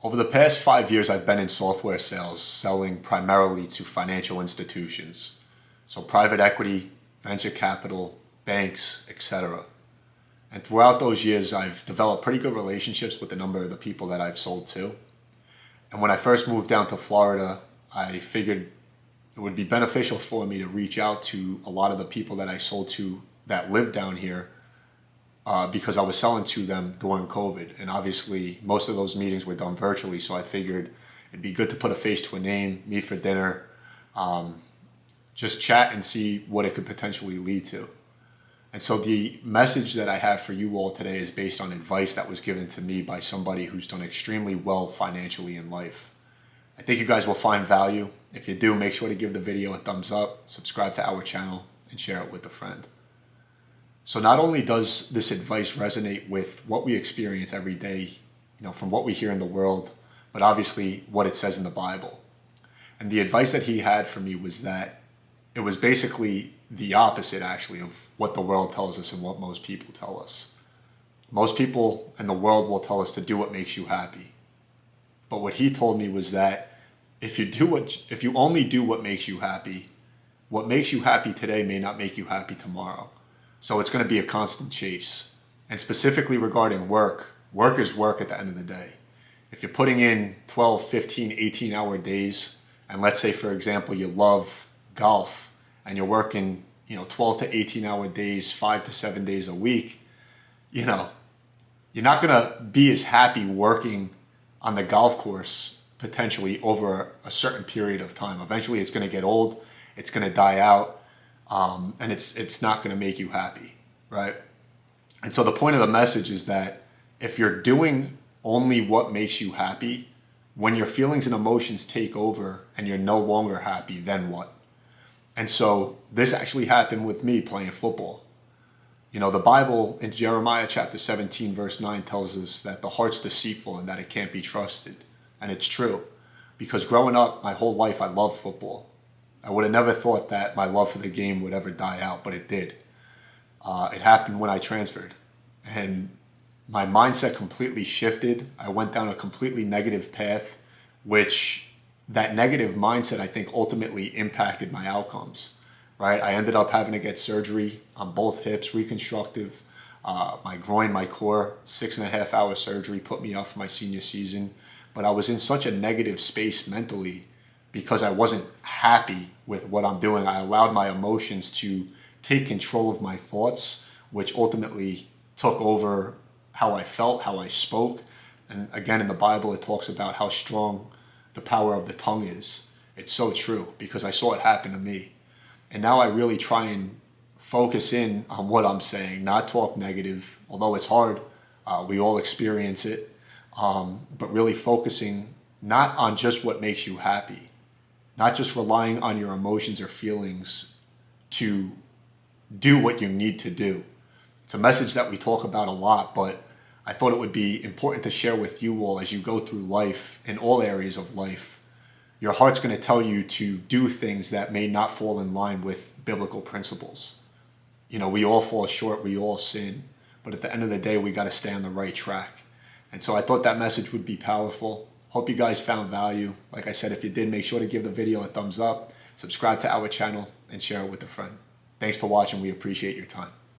Over the past 5 years, I've been in software sales, selling primarily to financial institutions. So private equity, venture capital, banks, etc. And throughout those years, I've developed pretty good relationships with a number of the people that I've sold to. And when I first moved down to Florida, I figured it would be beneficial for me to reach out to a lot of the people that I sold to that live down here because I was selling to them during COVID. And obviously, most of those meetings were done virtually, so I figured it'd be good to put a face to a name, meet for dinner, just chat and see what it could potentially lead to. And so the message that I have for you all today is based on advice that was given to me by somebody who's done extremely well financially in life. I think you guys will find value. If you do, make sure to give the video a thumbs up, subscribe to our channel, and share it with a friend. So not only does this advice resonate with what we experience every day, from what we hear in the world, but obviously what it says in the Bible. And the advice that he had for me was that it was basically the opposite, actually, of what the world tells us and what most people tell us. Most people in the world will tell us to do what makes you happy. But what he told me was that if you only do what makes you happy today may not make you happy tomorrow. So it's going to be a constant chase. And specifically regarding work is work at the end of the day. If you're putting in 12, 15, 18-hour days, and let's say, for example, you love golf and you're working 12 to 18-hour days, 5 to 7 days a week, you're not going to be as happy working on the golf course potentially over a certain period of time. Eventually it's going to get old, it's going to die out, and it's not going to make you happy, right? And so the point of the message is that if you're doing only what makes you happy, when your feelings and emotions take over and you're no longer happy, then what? And so this actually happened with me playing football. The Bible in Jeremiah chapter 17, verse 9 tells us that the heart's deceitful and that it can't be trusted. And it's true, because growing up my whole life, I loved football. I would have never thought that my love for the game would ever die out, but it did. It happened when I transferred. And my mindset completely shifted. I went down a completely negative path, which that negative mindset, I think, ultimately impacted my outcomes, right? I ended up having to get surgery on both hips, reconstructive, my groin, my core, 6.5 hour surgery put me off my senior season. But I was in such a negative space mentally because I wasn't happy with what I'm doing. I allowed my emotions to take control of my thoughts, which ultimately took over how I felt, how I spoke. And again, in the Bible, it talks about how strong the power of the tongue is. It's so true because I saw it happen to me. And now I really try and focus in on what I'm saying, not talk negative, although it's hard. We all experience it. But really focusing not on just what makes you happy, not just relying on your emotions or feelings to do what you need to do. It's a message that we talk about a lot, but I thought it would be important to share with you all as you go through life, in all areas of life. Your heart's going to tell you to do things that may not fall in line with biblical principles. We all fall short, we all sin, but at the end of the day, we got to stay on the right track. And so I thought that message would be powerful. Hope you guys found value. Like I said, if you did, make sure to give the video a thumbs up, subscribe to our channel, and share it with a friend. Thanks for watching. We appreciate your time.